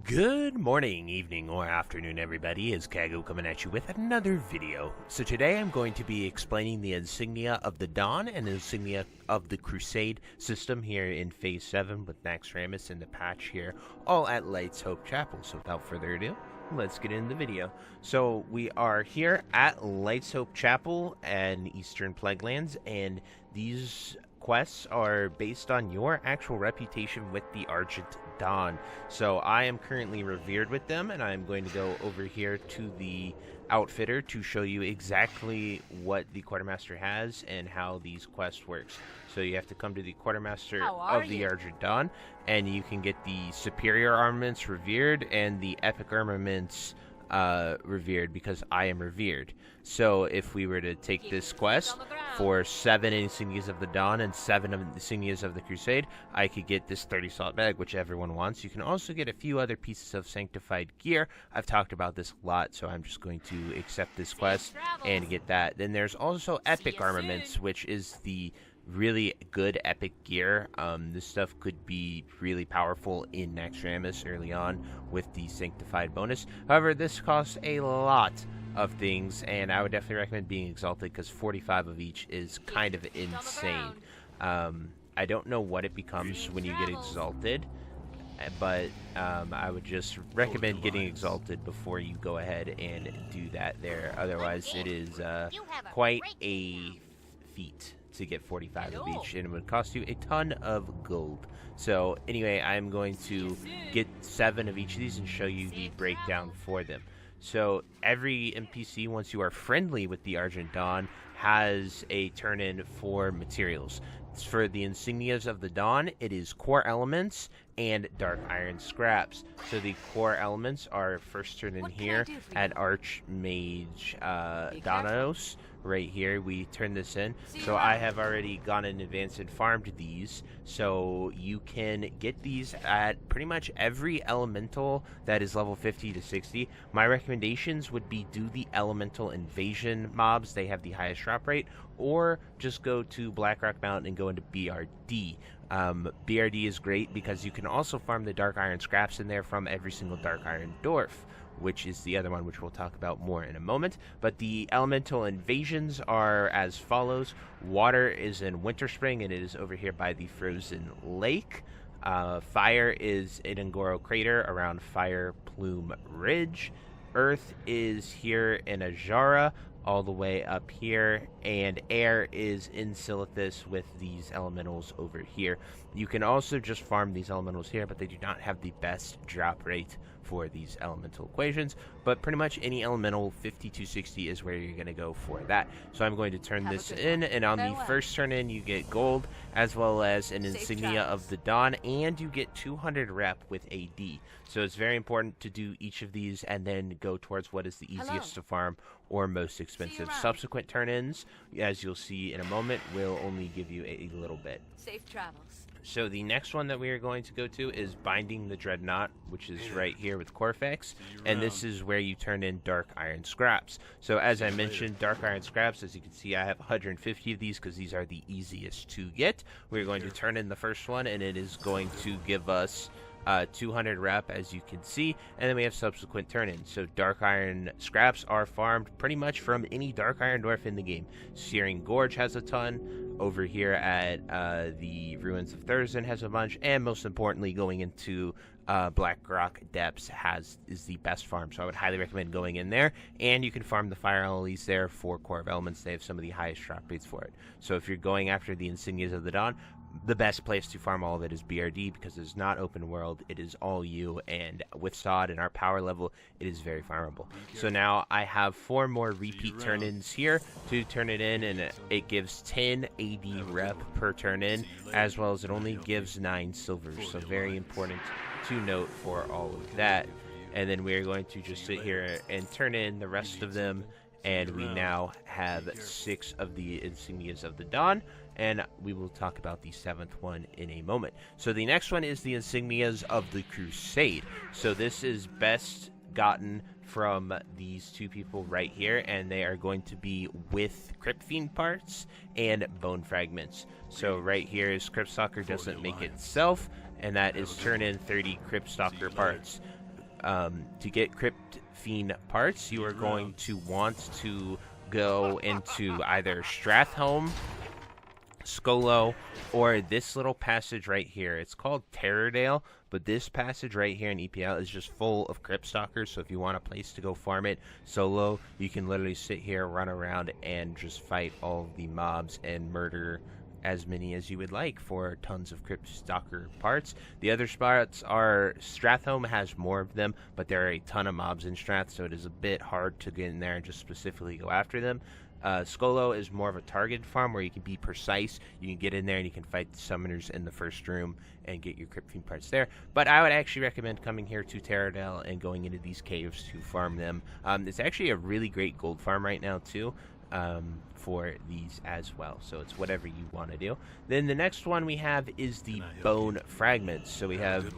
Good morning, evening, or afternoon, everybody. It's Kaghoe coming at you with another video. So today I'm going to be explaining the Insignia of the Dawn and the Insignia of the Crusade system here in Phase 7 with Naxxramas and the patch here, all at Light's Hope Chapel. So without further ado, let's get into the video. So we are here at Light's Hope Chapel and Eastern Plaguelands, and these quests are based on your actual reputation with the Argent Dawn. So I am currently revered with them, and I'm going to go over here to the outfitter to show you exactly what the quartermaster has and how these quests works. So you have to come to the quartermaster of the Argent Dawn, and you can get the superior armaments revered and the epic armaments revered, because I am revered. So if we were to take this quest for 7 Insignias of the Dawn and 7 Insignias of the Crusade, I could get this 30 salt bag, which everyone wants. You can also get a few other pieces of sanctified gear. I've talked about this a lot, so I'm just going to accept this quest and get that. Then there's also epic armaments, which is the really good epic gear. This stuff could be really powerful in Naxxramas early on with the sanctified bonus. However, this costs a lot of things, and I would definitely recommend being exalted, because 45 of each is kind of insane. I don't know what it becomes when you get exalted, but I would just recommend getting exalted before you go ahead and do that there. Otherwise, it is quite a feat to get 45 of each, and it would cost you a ton of gold. So anyway, I'm going to get 7 of each of these and show you the breakdown for them. So every NPC, once you are friendly with the Argent Dawn, has a turn-in for materials. For the Insignias of the Dawn, it is core elements and dark iron scraps. So the core elements are first turned in here at Archmage Donanos. Right here, we turn this in. So I have already gone in advance and farmed these. So you can get these at pretty much every elemental that is level 50 to 60. My recommendations would be do the elemental invasion mobs. They have the highest drop rate. Or just go to Blackrock Mountain and go into BRD. BRD is great because you can also farm the dark iron scraps in there from every single dark iron dwarf, which is the other one, which we'll talk about more in a moment. But the elemental invasions are as follows. Water is in Winterspring, and it is over here by the Frozen Lake. Fire is in Angoro Crater around Fire Plume Ridge. Earth is here in Ajara, all the way up here, and air is in Silithus with these elementals over here. You can also just farm these elementals here, but they do not have the best drop rate for these elemental equations, but pretty much any elemental 50-60 is where you're going to go for that. So I'm going to turn this in, and on the first turn in you get gold as well as an Insignia of the Dawn, and you get 200 rep with AD. So it's very important to do each of these and then go towards what is the easiest to farm or most expensive. Subsequent turn-ins, as you'll see in a moment, will only give you a little bit. Safe travels. So the next one that we are going to go to is Binding the Dreadnought, which is right here with Corphex, and this is where you turn in Dark Iron Scraps. So as I mentioned, Dark Iron Scraps, as you can see, I have 150 of these because these are the easiest to get. We're going to turn in the first one, and it is going to give us 200 rep, as you can see, and then we have subsequent turn-ins. So Dark Iron Scraps are farmed pretty much from any Dark Iron Dwarf in the game. Searing Gorge has a ton. Over here at the Ruins of Thurston has a bunch, and most importantly, going into Black Rock Depths is the best farm. So I would highly recommend going in there, and you can farm the Fire Elements there for Core of Elements. They have some of the highest drop rates for it. So if you're going after the Insignias of the Dawn, the best place to farm all of it is BRD, because it's not open world, it is all you, and with Sod and our power level, it is very farmable. So now I have 4 more repeat turn-ins here to turn it in, and it gives 10 AD rep per turn-in, as well as it only gives 9 silvers, so very important to note for all of that. And then we're going to just sit here and turn in the rest of them, and we now have 6 of the Insignias of the Dawn, and we will talk about the 7th one in a moment. So the next one is the Insignias of the Crusade. So this is best gotten from these 2 people right here, and they are going to be with Crypt Fiend parts and bone fragments. So right here is Crypt Stalker doesn't make it itself, and that is turn in 30 Crypt Stalker parts. to get Crypt Fiend parts, you are going to want to go into either Stratholme, Skolo, or this little passage right here. It's called Terrordale, but this passage right here in EPL is just full of Crypt Stalkers, so if you want a place to go farm it solo, you can literally sit here, run around, and just fight all of the mobs and murder as many as you would like for tons of Crypt Stalker parts. The other spots are Stratholme has more of them, but there are a ton of mobs in Strath, so it is a bit hard to get in there and just specifically go after them. Skolo is more of a targeted farm where you can be precise. You can get in there and you can fight the summoners in the first room and get your Crypt Fiend parts there. But I would actually recommend coming here to Terrordale and going into these caves to farm them. It's actually a really great gold farm right now too. For these as well, so it's whatever you want to do. Then the next one we have is the Bone Fragments. So we have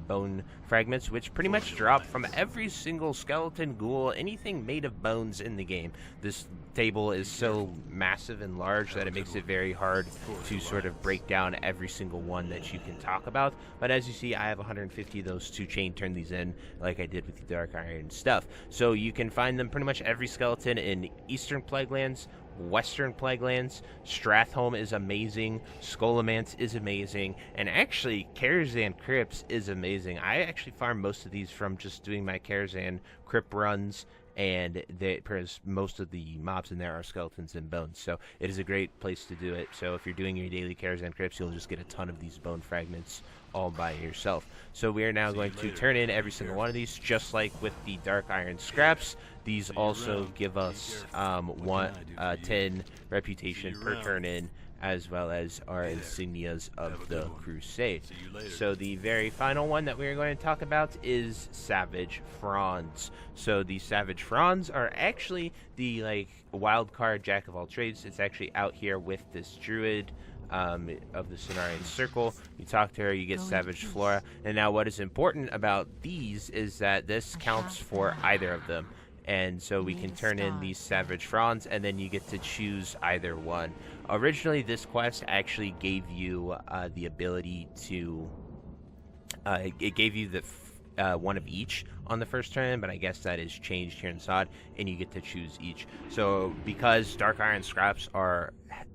Bone Fragments, which pretty much drop from every single skeleton, ghoul, anything made of bones in the game. This table is so massive and large that it makes it very hard to sort of break down every single one that you can talk about. But as you see, I have 150 of those to chain turn these in like I did with the Dark Iron stuff. So you can find them pretty much every skeleton in Eastern Plaguelands, Western Plaguelands. Stratholme is amazing, Scholomance is amazing, and actually Karazhan Crypts is amazing. I actually farm most of these from just doing my Karazhan Crypt runs, and because most of the mobs in there are skeletons and bones, so it is a great place to do it. So if you're doing your daily Karazhan Crypts, you'll just get a ton of these bone fragments all by yourself. So we are now going to turn in every single one of these, just like with the Dark Iron Scraps. These also give us 10 reputation per turn in, as well as our Insignias of the Crusade. So the very final one that we're going to talk about is Savage Fronds. So the Savage Fronds are actually the wild card jack of all trades. It's actually out here with this druid of the Cenarian Circle. You talk to her, you get Savage Flora. And now what is important about these is that this counts for either of them. And so we can turn in these Savage Fronds, and then you get to choose either one. Originally, this quest actually gave you the ability to... it gave you the one of each on the first turn, but I guess that is changed here in SOD, and you get to choose each. So because Dark Iron Scraps are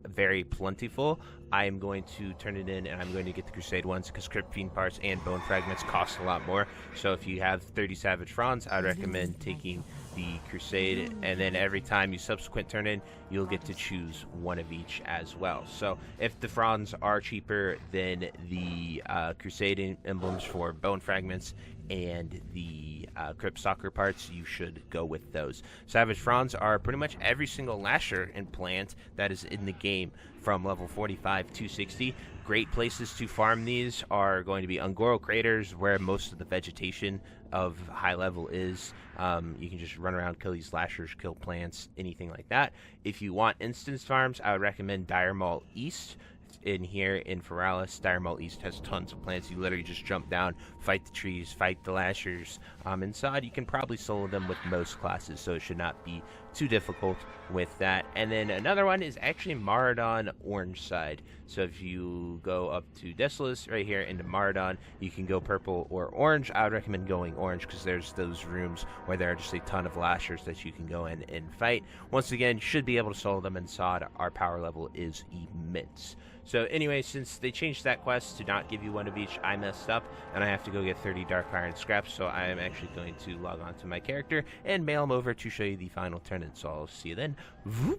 very plentiful, I am going to turn it in, and I'm going to get the Crusade ones because Crypt Fiend parts and Bone Fragments cost a lot more. So if you have 30 Savage Fronds, I'd recommend taking the Crusade, and then every time you subsequent turn in, you'll get to choose one of each as well. So if the Fronds are cheaper than the Crusade emblems for Bone Fragments and the Crypt Stalker parts, you should go with those. Savage Fronds are pretty much every single Lasher and plant that is in the game from level 45 to 60. Great places to farm these are going to be Ungoro Craters, where most of the vegetation of high level is. You can just run around, kill these Lashers, kill plants, anything like that. If you want instance farms, I would recommend Dire Maul East. In here in Feralis, Dire Maul East has tons of plants. You literally just jump down, fight the trees, fight the Lashers. In SOD, you can probably solo them with most classes, so it should not be too difficult with that. And then another one is actually Maradon Orange side. So if you go up to Desolus right here into Maradon, you can go purple or orange. I would recommend going orange because there's those rooms where there are just a ton of Lashers that you can go in and fight. Once again, you should be able to solo them in SOD. Our power level is immense. So anyway, since they changed that quest to not give you one of each, I messed up, and I have to go get 30 Dark Iron Scraps, so I am actually going to log on to my character and mail them over to show you the final turn-in, so I'll see you then. Vroop.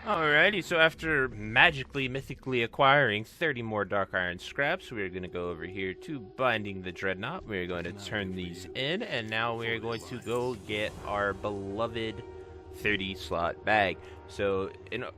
Alrighty, so after magically, mythically acquiring 30 more Dark Iron Scraps, we're going to go over here to Binding the Dreadnought. We're going to turn these in, and now we're going to go get our beloved 30 slot bag. So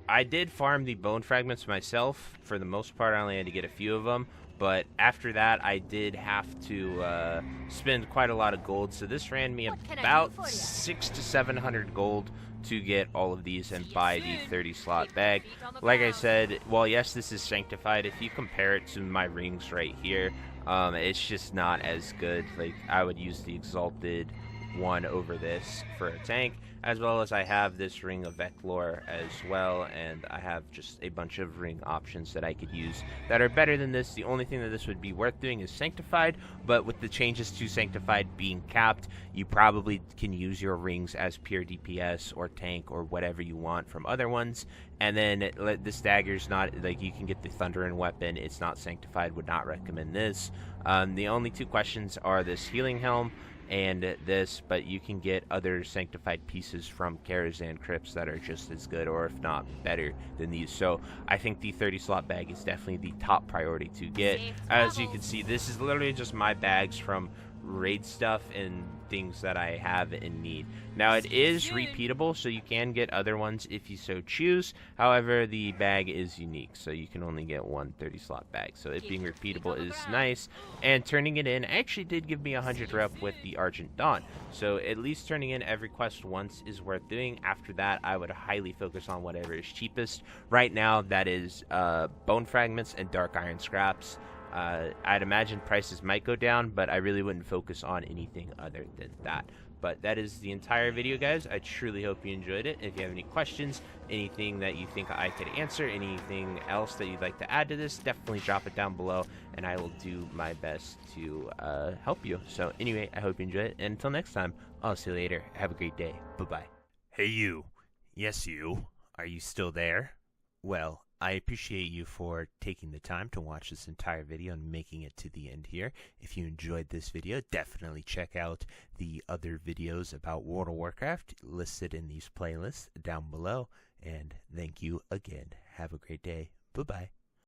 I did farm the Bone Fragments myself. For the most part, I only had to get a few of them, but after that I did have to spend quite a lot of gold, so this ran me about 600 to 700 gold to get all of these and buy the 30 slot bag. Like I said, well, yes, this is sanctified. If you compare it to my rings right here, it's just not as good. Like, I would use the exalted one over this for a tank, as well as I have this Ring of Veclor as well, and I have just a bunch of ring options that I could use that are better than this. The only thing that this would be worth doing is Sanctified, but with the changes to Sanctified being capped, you probably can use your rings as pure DPS or tank or whatever you want from other ones. And then this dagger's not, like, you can get the Thundering weapon. It's not Sanctified, would not recommend this. The only two questions are this Healing Helm and this, but you can get other Sanctified pieces from Crusade Crypts that are just as good, or if not better than these. So I think the 30 slot bag is definitely the top priority to get. As you can see, this is literally just my bags from raid stuff and things that I have and need. Now it is repeatable, so you can get other ones if you so choose. However, the bag is unique, so you can only get one 30 slot bag. So it being repeatable is nice, and turning it in actually did give me 100 rep with the Argent Dawn. So at least turning in every quest once is worth doing. After that, I would highly focus on whatever is cheapest. Right now, that is Bone Fragments and Dark Iron Scraps. I'd imagine prices might go down, but I really wouldn't focus on anything other than that. But that is the entire video, guys. I truly hope you enjoyed it. If you have any questions, anything that you think I could answer, anything else that you'd like to add to this, definitely drop it down below, and I will do my best to help you. So anyway, I hope you enjoyed it, and until next time, I'll see you later. Have a great day. Bye-bye. Hey, you. Yes, you. Are you still there? Well, I appreciate you for taking the time to watch this entire video and making it to the end here. If you enjoyed this video, definitely check out the other videos about World of Warcraft listed in these playlists down below. And thank you again. Have a great day. Bye-bye.